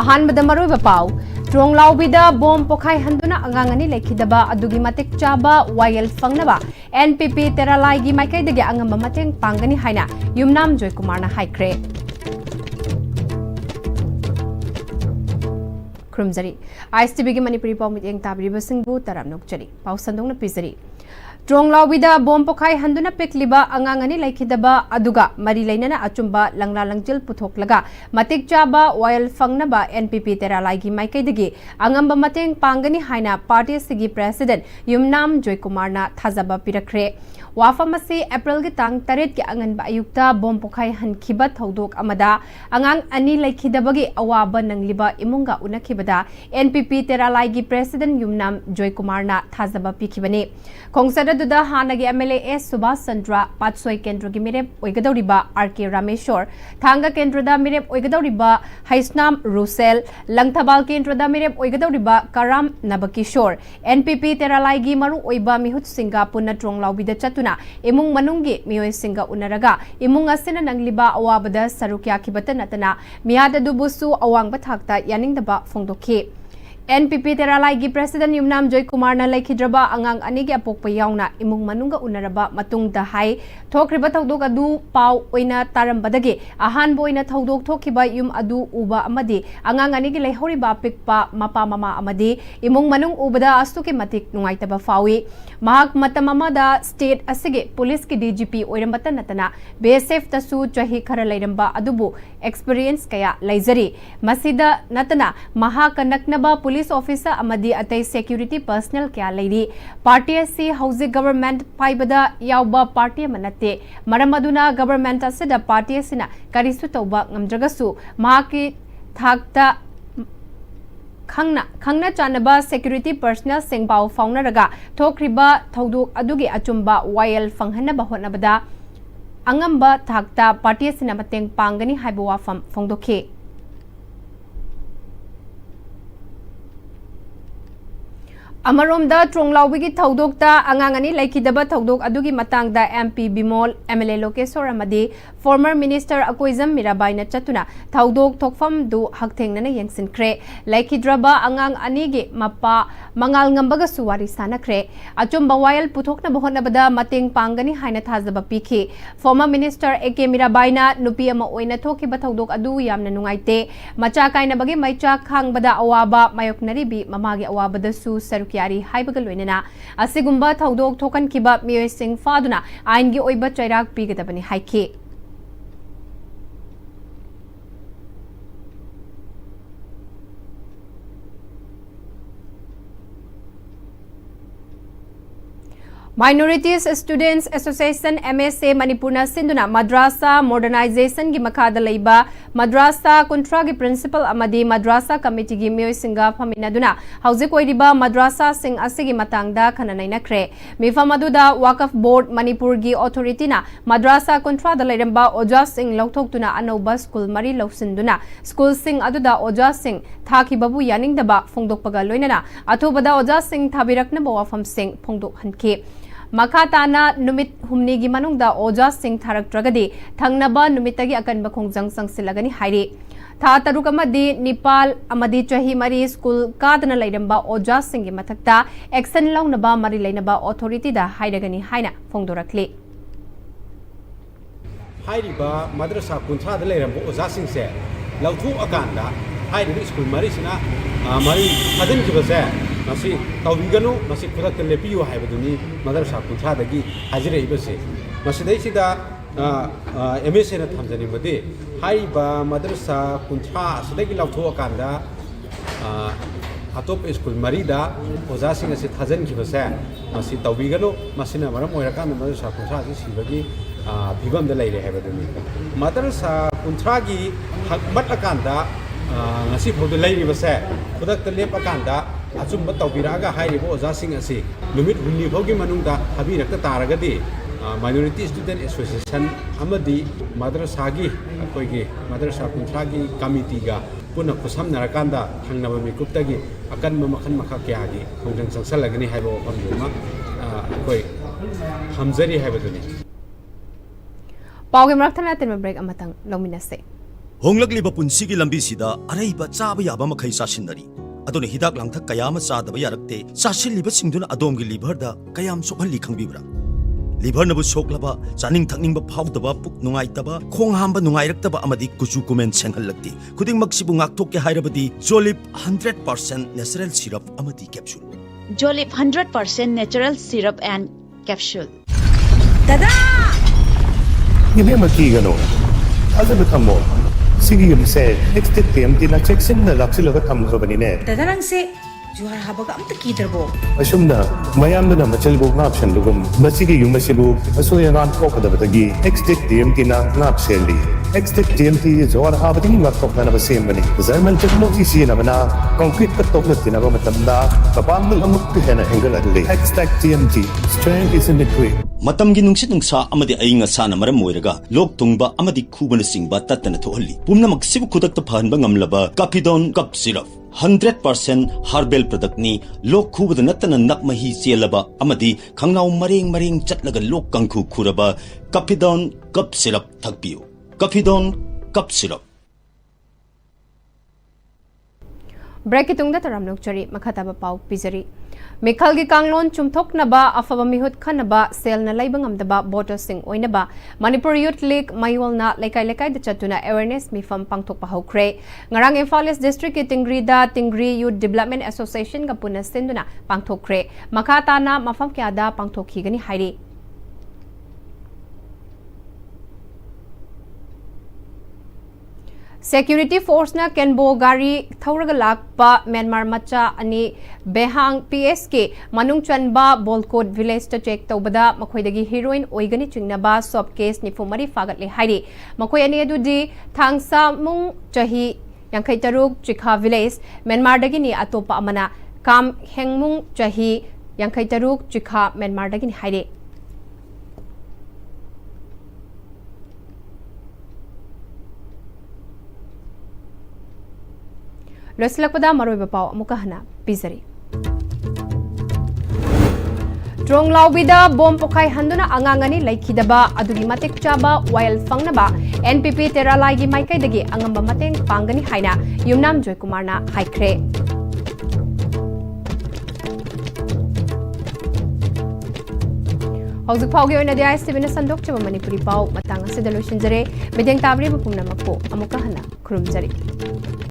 अहानबद मरुब पाव ट्रोंगलाउबीदा बोम पोखाई हंदुना अंगांगनी लेखिदबा अदुगी मतिक चाबा वायल फंगनबा एनपीपी तेरालाईगी माइकैदगी अंगम मतेंग पांगनी हाइना युमनाम जयकुमारना हाइख्रे खुरमजरी Am-Istv की मणिपुरी पाव मितेंग ताबरिबसिंगबु तराम नोकचरी पाव संदोंगना पिजरी ट्रोंगलाउबीदा बोम पोखाई हंदुना पेक्लिबा अंगांगनी लेखिदबा अदुगा मरी लेनना अचुंबा लंगला लंगजिल पुथोकलगा मतिक चाबा वायल फंगनबा एनपीपी तेरालाईगी माइकैदगी अंगम मतेंग पांगनी हाइना पार्टी सिगी प्रेसिडेंट युमनाम जयकुमारना थाजबा पिरख्रे वाफम असी अप्रैल की तांग 8 के अंगनबा अयुक्ता बोम पोखाई हनखिबा थौदोक अमदा अंगांग अनि लेखिदबगी अवाबा नंगलिबा इमुंगा उनखिबदा एनपीपी तेरालाईगी प्रेसिडेंट युमनाम जयकुमारना थाजबा पिखिबने खोंगसद दुदा हानगी एमएलए एस सुभाष चंद्र पाटसोई केंद्र की मिरेप ओइगदौरिबा आरके रामेश्वर थांगा केंद्रदा मिरेप ओइगदौरिबा हैसनाम रुसेल लंगथबाल केंद्रदा मिरेप ओइगदौरिबा कराम नबकिशोर एनपीपी तेरालाईगी मरु ओइबा मिहुत सिंगा पुना ट्रोंगलाउबीदा चतुना इमुंग मनुंगी मियोय सिंगा उनरगा इमुंग असिना नंगलिबा अवाबदा सरुक याखिबता नतना मियाद दुबुसु अवांगबा थाकता यानिंगदबा फोंदोखि एनपीपी तेरालाईगी प्रेसिडेंट युमनाम जयकुमारना लेखिद्रबा अंगांग अनिगी अपोकपा यावना इमुंग मनुंगा उनरबा मतुंगदा हाई थोक्रिबा थौदोक अदु पाव ओइना तारंबदगी अहानबो ओइना थौदोक थोखिबा युम अदु उबा अमदी अंगांग अनिगी लेहौरिबा पिकपा मपा ममा अमदी इमुंग मनुंग उबदा अस्तुके मतिक नुंगाइतबा फावी महाक मतम अमदा स्टेट असिगे पुलिस की डीजीपी ओइरंबता नतना बीएसएफ तसु चही खरा लेरंबा अदुबु एक्सपीरियंस कया लेजरी मसिदा नतना महाक नकनबा पुलिस ऑफिसर अमदी अतै सिक्योरिटी पर्सनल क्या लेरी पार्टी असी हौजिक गवर्नमेंट पाइबदा यावबा पार्टी मनते मरम अदुना गवर्नमेंट असिदा पार्टी असिना करिसु तौबा ngamdragasu महाकी थाकता खंगना चानबा सिक्योरिटी पर्सनल सिंगपाव फाउनरगा थोक्रिबा थौदोक अदुगी अचुंबा वायल फंगहनबा होनबदा अंगंबा थाकता पार्टी असिना मतेंग पांगनी हाइबो वाफम फोंदोखे अमरोमदा ट्रोंगलाउबीगी थौदोकता अंगांगनी लेखिदबा थौदोक अदुगी मतंगदा एमपी बिमोल एमएलए लोकेश्वर अमदी फॉर्मर मिनिस्टर अकोइजम मीराबाईना चतुना थौदोक थोकफम दु हकथेंगना येंगसिनख्रे लेखिद्रबा अंगांग अनिगी मप्पा मंगाल ngambगा सुवारी सानख्रे अचुंबा वायल पुथोकना बहोनबदा मतेंग पांगनी हाइना थाजबा पिखि फॉर्मर मिनिस्टर एके मीराबाईना नुपी अमा ओइना थोकिबा थौदोक अदु यामना नुंगाइते मचा काइनबगे मैचा खांगबदा अवाबा मायोकनरीबी ममागी अवाबदसु सरुक यारी हाइबगा लोइनना असिगुंबा थौदोक थोकनखिबा मियोय सिंग फादुना आइनगी ओइबा चैराक पीगदबनी हाइखि Minorities Students Association MSA Manipurna Sinduna Madrasa Modernization की मखादा लैबा मद्रासा कुंट्रा की प्रिंसिपल अमदी मद्रासा कमिटी की मियोय सिंगा फमिनदुना हौजिक ओइरिबा मद्रासा सिंग असिगी मतंगदा खननैनख्रे मिफम अदुदा वकफ बोर्ड मणिपुर की अथॉरिटीना मद्रासा कुंट्रा द लैरंबा ओजा सिंग लौथोक्तुना अनौबा स्कूल मरी लौसिंदुना स्कूल सिंग अदुदा ओजा सिंग थाखिबबु यानिंगदबा फोंदोकपगा लोइनना अथुबदा ओजा सिंग थाबिरकनबा वाफम सिंग फोंदोकहनखे मखाताना नुमित हुमनी की मनुंगदा ओजा सिंह थारक्ट्रगदी थंगनबा नुमितगी अकनबा खोंजंग संगसिलगनी हाइरे था तरुक अमदी नेपाल अमदी चही मरी स्कूल कादना लैरंबा ओजा सिंह की मथक्ता एक्शन लौनबा मरी लैनबा अथॉरिटी दा हाइरगनी हाइना फोंदोरखले हाइरिबा मद्रसा कुंथादा लैरंबा ओजा सिंह से लौथु अकांदा हाइरिबा स्कूल मरी सिना मरी हदन की बसे मसी तौबिगनु मसी खुदक लेपियो हाइबदुनी मदरसा कुंथादगी हाजिरैबसे मसिदैसिदा एमएसए न थमजनिबदि हाइबा मदरसा कुंथा असदगी लौथोकांदा अतोप स्कूल मरीदा ओजासिंग असे थाजनखिबसे मसी तौबिगनु मसिना मरम ओइरकान मदरसा कुंथा सिबगी फिबमदा लैरे हाइबदुनी मदरसा कुंथागी हकमतकांदा ngasi phod leiribase khudakta lepakanda achumba tawbiraga hairibo ojasing asi numit hunni phogi manungda habirakta taragadi minority student association amadi madrasa gi akoigi madrasa kunthra gi committee ga puna khusam narakanda thangnaba mikupta gi akanma makhan makha kya gi khongjang sangsalagani haibo phamduma akoi hamzari haibaduni Pawge marathana tin break amatang lominase Honglakliba punsigi lambisida araiba chaba yaba makhai sasinari aduna hidak langthak kayama chadaba yarakte chasilliba singduna adomgi liver da kayam sokhalli khangbibra liver nabu soklaba chaning thakningba phawdaba puk nungaitaba khong hamba nungairaktaba amadi kuchu kumen senghallakti khuding maksibu ngakthokke hairabadi Jolip 100% natural syrup amadi capsule Jolip 100% natural syrup and capsule Dada! Hindi magkigano. Ano ba tamo? Sige yung say, next time tinacheksin na laksilaga tamo ka ba ni Ned? Dada lang si Juhar habaga am takidar bo. Asum na, mayam na machalbog nga option lugum. Masige yung masibog, asuya nga po ka dapat agi. Next time tinacheksin Next TMT Johar habating matok na nabasim ba ni? Zarmal technology siya naman na concrete katok na tinago matanda kapamul ang muktihan na hinggal adli. TMT, strength is in the quick. Matamgi nungsit nungsa amadi ainga sana maram moiraga lok tungba amadi khubana singba tatana thohalli pumna maksibu khudakta phanba ngamlaba Kapidon cup syrup 100% herbal product ni lok khubada natana nakmahi chelaba amadi khangnau mareng chatlaga lok kangkhu khuraba Kapidon cup syrup thakpiu Kapidon cup syrup Break itungda taramnok chari makhataba pau pizari Mikhalgi kanglon chumthok naba afaba mihut khanaba sel na laibang amdaba boto sing oinaba Manipuri Youth League mayolna lekai da chatuna awareness mifam pangthok pahokre ngarang Imphal East District Tingri da Tingri Youth Development Association ga puna sinduna pangthokre makata na mafam kya da pangthokhi hairi Security Force na Kenbo Gari Thauraga Lakpa Myanmar Macha ani Behang PSK Manung Chanba Bolkot Village to check Tobada Makoidagi heroine Oigani Chingnaba sob case ni Fumari Fagatli Haidi Makoi ani adudi Thangsa Mung Chahi Yankai Taruk Chikha Village Myanmar Dagini Atopa Amana Kam Hengmung Chahi Yankai Taruk Chikha Myanmar Dagini Haidi Loslakpada Maroi Bapau Mukahana Pizari Drong Laubida Bom Pokai Handuna Angangani Laikidaba Adugi Matek Chaba While Fangnaba NPP Teralagi Maikai Dagi Angamba Mateng Pangani Haina Yumnam Joy Kumarna Haikre Hauzik Paugi Oina Dia Am-Istv na Sandok Chaba Manipuri Pau Matang Asida Lushinjare Medeng Tabri Bapumna Mako Amukahana Kurumjari